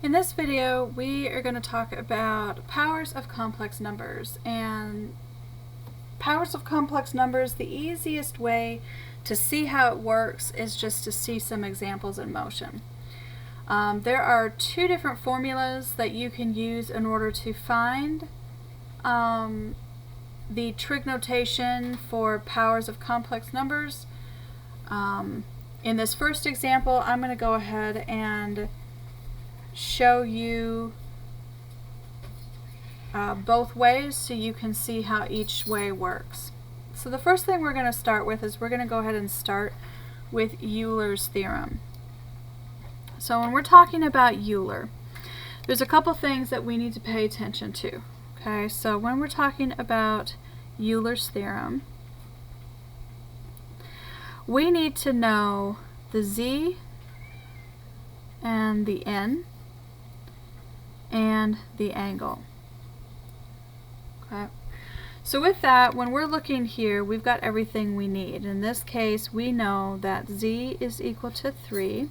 In this video, we are going to talk about powers of complex numbers. And powers of complex numbers, the easiest way to see how it works is just to see some examples in motion. There are two different formulas that you can use in order to find the trig notation for powers of complex numbers. In this first example, I'm going to go ahead and show you both ways so you can see how each way works. So the first thing we're going to start with is we're going to go ahead and start with Euler's theorem. So when we're talking about Euler, there's a couple things that we need to pay attention to. Okay, so when we're talking about Euler's theorem, we need to know the z and the n and the angle. Okay. So with that, when we're looking here, we've got everything we need. In this case, we know that z is equal to 3.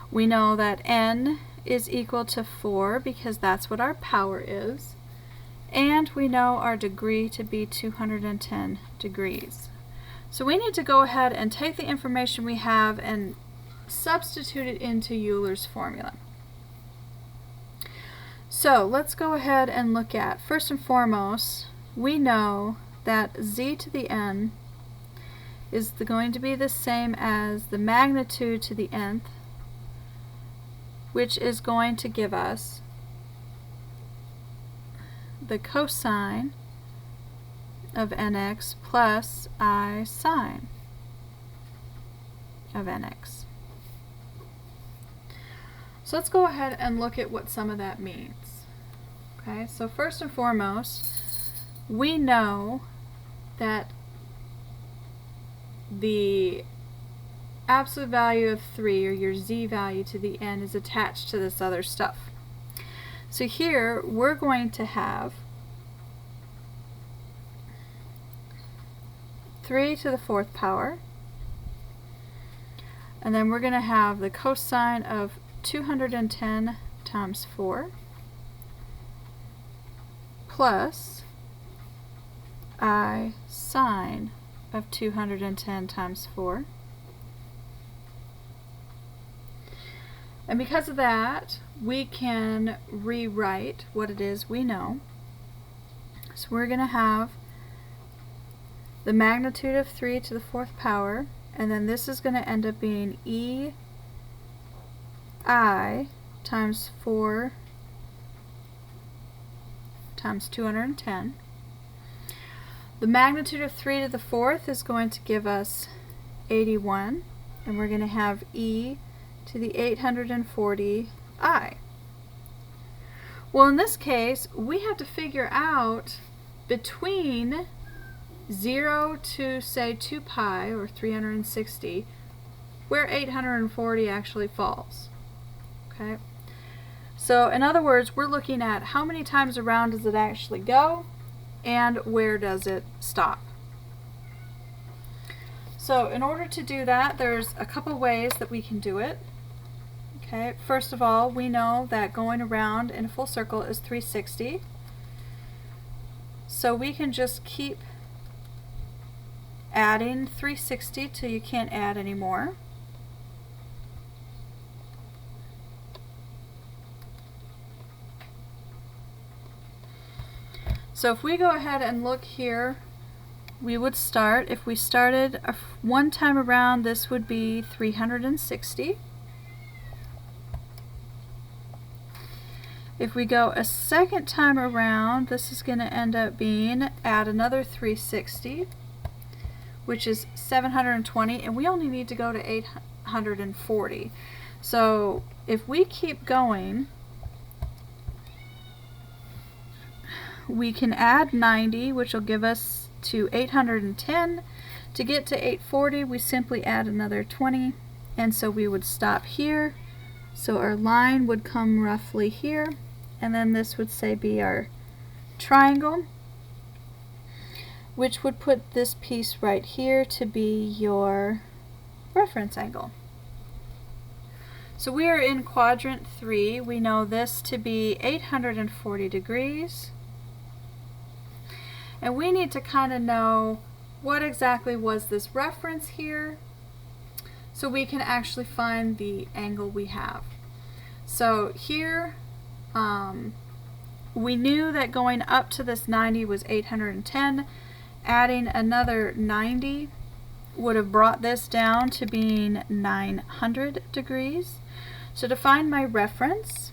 We know that n is equal to 4 because that's what our power is. And we know our degree to be 210 degrees. So we need to go ahead and take the information we have and substitute it into Euler's formula. So let's go ahead and look at, first and foremost, we know that z to the n is going to be the same as the magnitude to the nth, which is going to give us the cosine of nx plus I sine of nx. So let's go ahead and look at what some of that means. Okay, so first and foremost, we know that the absolute value of 3, or your z value to the n, is attached to this other stuff. So here we're going to have 3 to the 4th power, and then we're going to have the cosine of 210 times 4 plus I sine of 210 times 4. And because of that, we can rewrite what it is we know. So we're going to have the magnitude of 3 to the 4th power, and then this is going to end up being ei times 4 times 210. The magnitude of 3 to the 4th is going to give us 81, and we're going to have e to the 840 I. Well, in this case, we have to figure out between 0 to, say, 2 pi, or 360, where 840 actually falls. Okay? So, in other words, we're looking at how many times around does it actually go, and where does it stop. So, in order to do that, there's a couple ways that we can do it. Okay, first of all, we know that going around in a full circle is 360. So we can just keep adding 360 till you can't add anymore. So if we go ahead and look here, we would start, if we started one time around, this would be 360. If we go a second time around, this is going to end up being, add another 360, which is 720, and we only need to go to 840. So if we keep going, we can add 90, which will give us to 810. To get to 840, we simply add another 20, and so we would stop here. So our line would come roughly here, and then this would say be our triangle, which would put this piece right here to be your reference angle. So we are in quadrant 3. We know this to be 840 degrees. And we need to kind of know what exactly was this reference here so we can actually find the angle we have. So here we knew that going up to this 90 was 810. Adding another 90 would have brought this down to being 900 degrees. So to find my reference,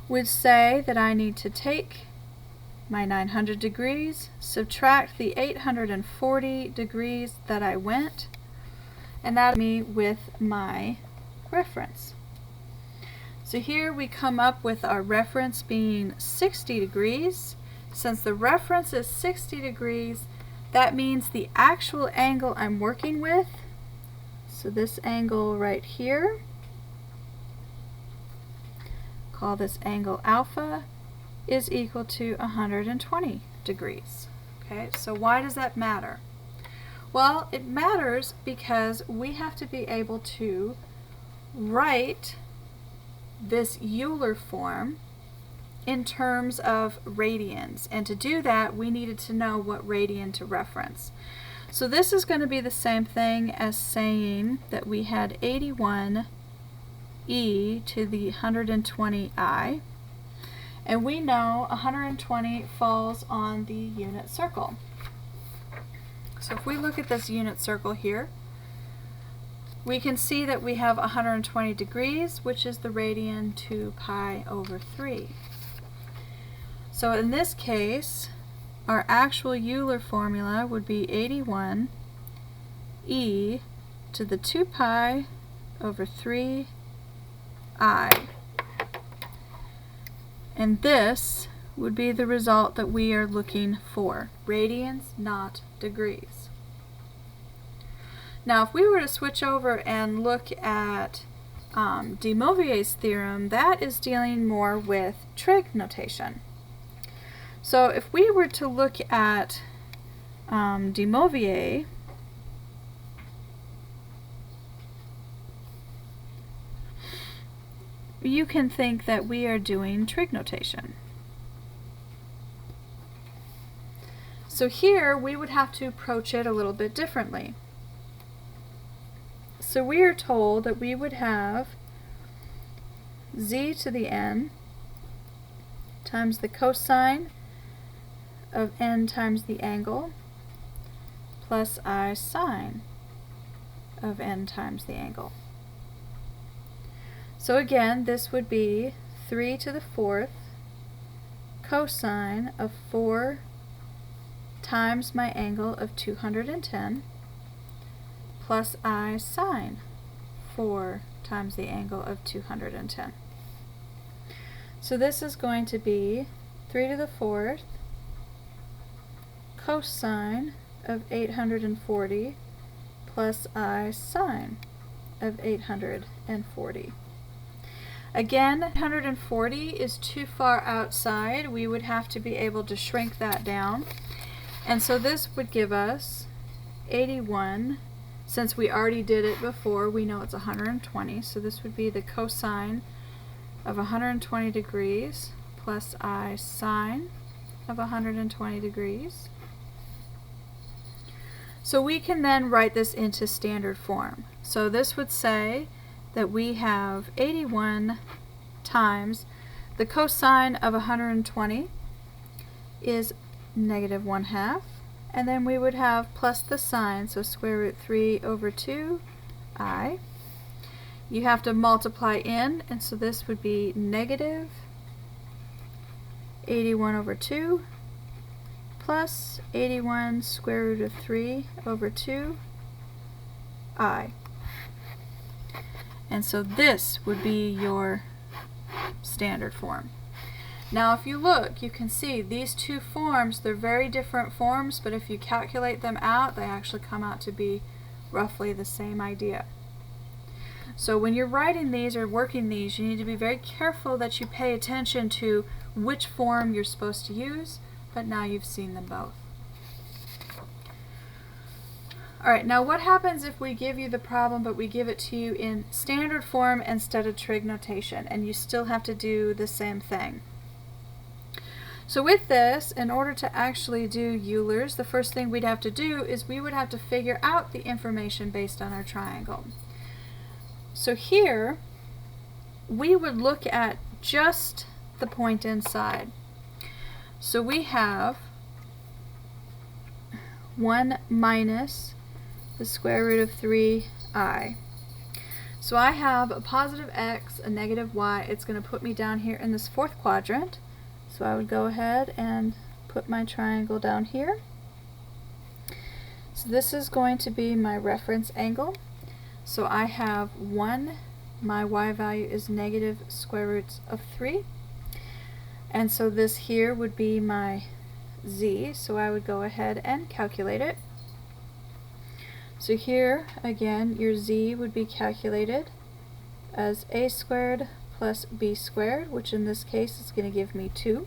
would say that I need to take my 900 degrees, subtract the 840 degrees that I went, and that me with my reference. So here we come up with our reference being 60 degrees. Since the reference is 60 degrees, that means the actual angle I'm working with, so this angle right here, call this angle alpha, is equal to 120 degrees. Okay, so why does that matter? Well, it matters because we have to be able to write this Euler form in terms of radians, and to do that we needed to know what radian to reference. So this is going to be the same thing as saying that we had 81 e to the 120i, and we know 120 falls on the unit circle. So if we look at this unit circle here, we can see that we have 120 degrees, which is the radian 2 pi over 3. So in this case, our actual Euler formula would be 81 e to the 2 pi over 3 I. And this would be the result that we are looking for. Radians, not degrees. Now if we were to switch over and look at de Moivre's theorem, that is dealing more with trig notation. So if we were to look at de Moivre, you can think that we are doing trig notation. So here we would have to approach it a little bit differently. So we are told that we would have z to the n times the cosine of n times the angle plus I sine of n times the angle. So again, this would be 3 to the 4th cosine of 4 times my angle of 210 plus I sine 4 times the angle of 210. So this is going to be 3 to the 4th cosine of 840 plus I sine of 840. Again, 140 is too far outside. We would have to be able to shrink that down. And so this would give us 81. Since we already did it before, we know it's 120. So this would be the cosine of 120 degrees plus I sine of 120 degrees. So we can then write this into standard form. So this would say that we have 81 times the cosine of 120 is -1/2, and then we would have plus the sine, so square root 3 over 2 I. You have to multiply in, and so this would be negative 81 over 2 plus 81 square root of 3 over 2 I. And so this would be your standard form. Now if you look, you can see these two forms, they're very different forms, but if you calculate them out, they actually come out to be roughly the same idea. So when you're writing these or working these, you need to be very careful that you pay attention to which form you're supposed to use, but now you've seen them both. Alright, now what happens if we give you the problem but we give it to you in standard form instead of trig notation, and you still have to do the same thing? So with this, in order to actually do Euler's, the first thing we'd have to do is we would have to figure out the information based on our triangle. So here, we would look at just the point inside. So we have 1 minus the square root of 3i. So I have a positive x, a negative y. It's going to put me down here in this fourth quadrant. So I would go ahead and put my triangle down here. So this is going to be my reference angle. So I have 1, my y value is negative square roots of 3. And so this here would be my z, so I would go ahead and calculate it. So here, again, your z would be calculated as a squared plus b squared, which in this case is going to give me 2.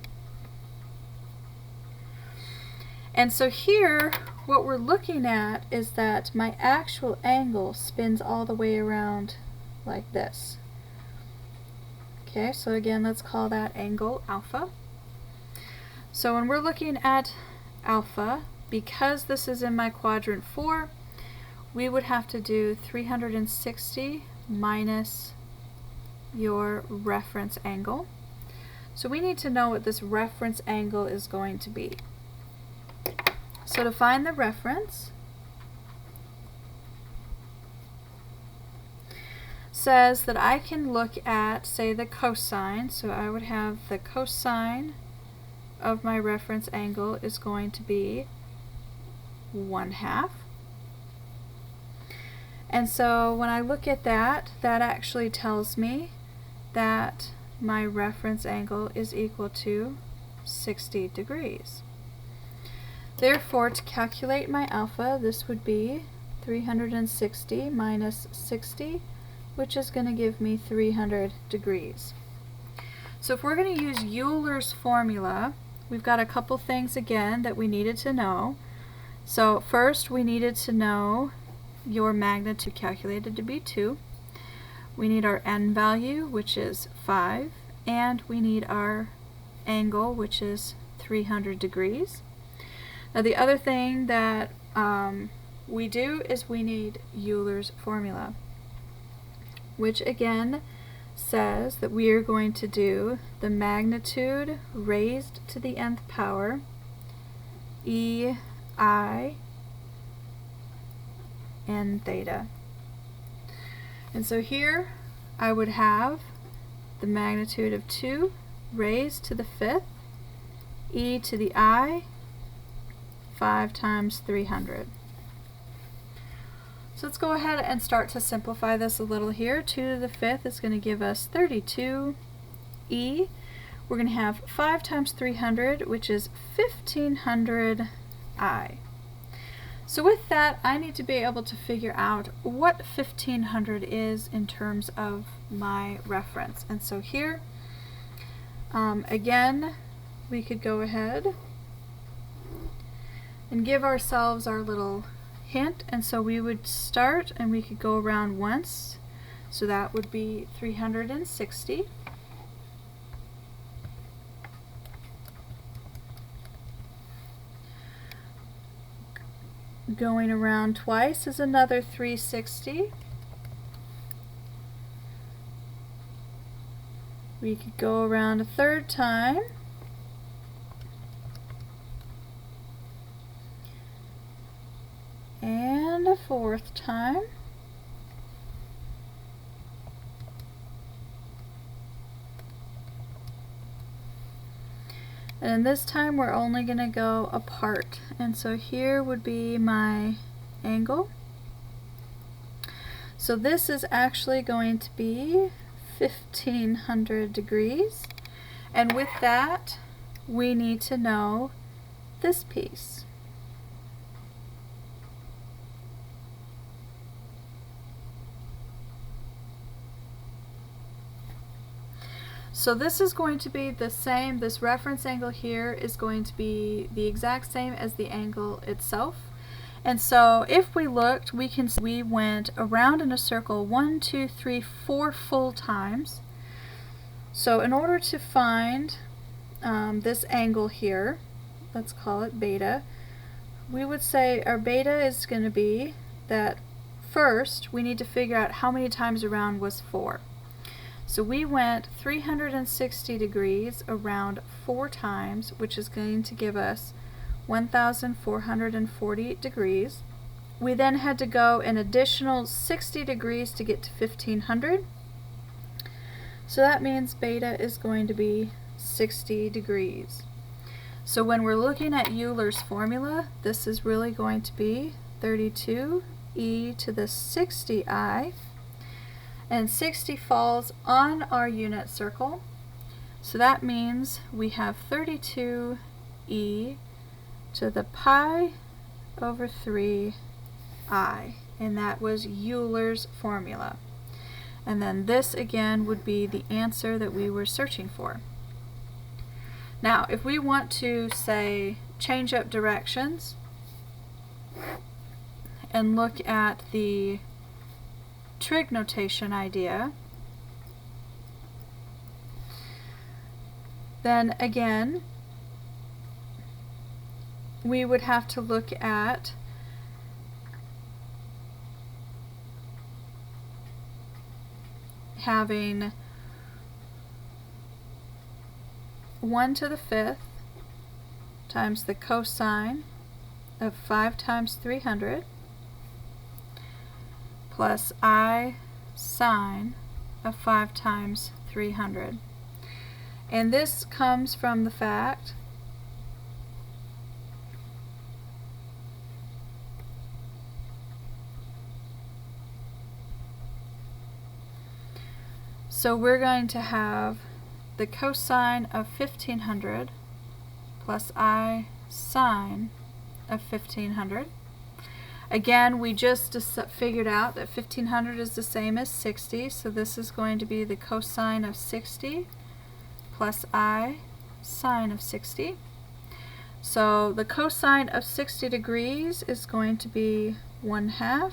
And so here, what we're looking at is that my actual angle spins all the way around like this. Okay, so again, let's call that angle alpha. So when we're looking at alpha, because this is in my quadrant 4, we would have to do 360 minus your reference angle. So we need to know what this reference angle is going to be. So to find the reference, says that I can look at, say, the cosine. So I would have the cosine of my reference angle is going to be 1/2. And so when I look at that, that actually tells me that my reference angle is equal to 60 degrees. Therefore, to calculate my alpha, this would be 360 minus 60, which is going to give me 300 degrees. So if we're going to use Euler's formula, we've got a couple things again that we needed to know. So first, we needed to know your magnitude calculated to be 2. We need our n value, which is 5, and we need our angle, which is 300 degrees. Now the other thing that we do is we need Euler's formula, which again says that we are going to do the magnitude raised to the nth power, ei n theta. And so here I would have the magnitude of 2 raised to the 5th, e to the I, 5 times 300. So let's go ahead and start to simplify this a little here. 2 to the 5th is going to give us 32. E, we're going to have 5 times 300, which is 1500 I. So with that, I need to be able to figure out what 1500 is in terms of my reference. And so here, again, we could go ahead and give ourselves our little hint. And so we would start and we could go around once. So that would be 360. Going around twice is another 360. We could go around a third time. And a fourth time. And this time we're only going to go apart. And so here would be my angle. So this is actually going to be 1500 degrees. And with that, we need to know this piece. So this is going to be the same, this reference angle here is going to be the exact same as the angle itself. And so if we looked, we can see we went around in a circle 1, 2, 3, 4 full times. So in order to find this angle here, let's call it beta, we would say our beta is going to be that first we need to figure out how many times around was 4. So we went 360 degrees around 4 times, which is going to give us 1,440 degrees. We then had to go an additional 60 degrees to get to 1,500. So that means beta is going to be 60 degrees. So when we're looking at Euler's formula, this is really going to be 32e to the 60i. And 60 falls on our unit circle. So that means we have 32e to the pi over 3i. And that was Euler's formula. And then this again would be the answer that we were searching for. Now, if we want to, say, change up directions and look at the trig notation idea, then again, we would have to look at having 1 to the 5th times the cosine of 5 times 300 plus I sine of 5 times 300. And this comes from the fact so we're going to have the cosine of 1,500 plus I sine of 1,500. Again, we just figured out that 1,500 is the same as 60, so this is going to be the cosine of 60 plus I sine of 60. So the cosine of 60 degrees is going to be 1/2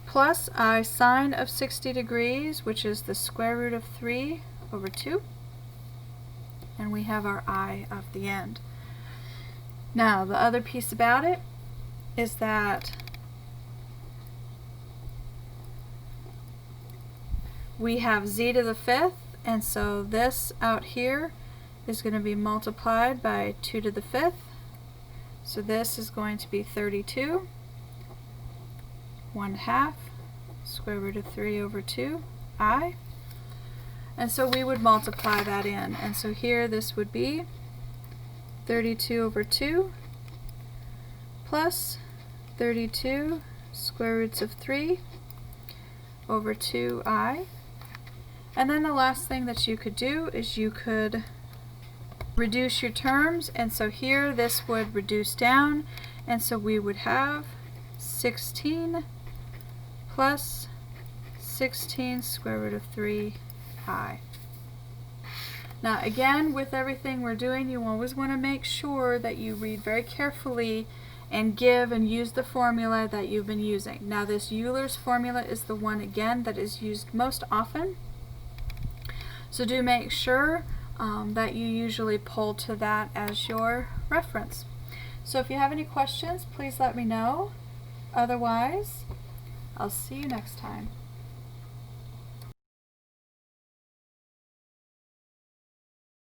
plus I sine of 60 degrees, which is the square root of 3 over 2. And we have our I of the end. Now, the other piece about it is that we have z to the 5th, and so this out here is going to be multiplied by 2 to the 5th. So this is going to be 32, 1/2, square root of 3 over 2, I. And so we would multiply that in. And so here this would be 32 over 2 plus 32 square roots of 3 over 2i. And then the last thing that you could do is you could reduce your terms, and so here this would reduce down, and so we would have 16 plus 16 square root of 3i. Now again, with everything we're doing, you always want to make sure that you read very carefully and give and use the formula that you've been using. Now this Euler's formula is the one again that is used most often. So do make sure that you usually pull to that as your reference. So if you have any questions, please let me know. Otherwise, I'll see you next time.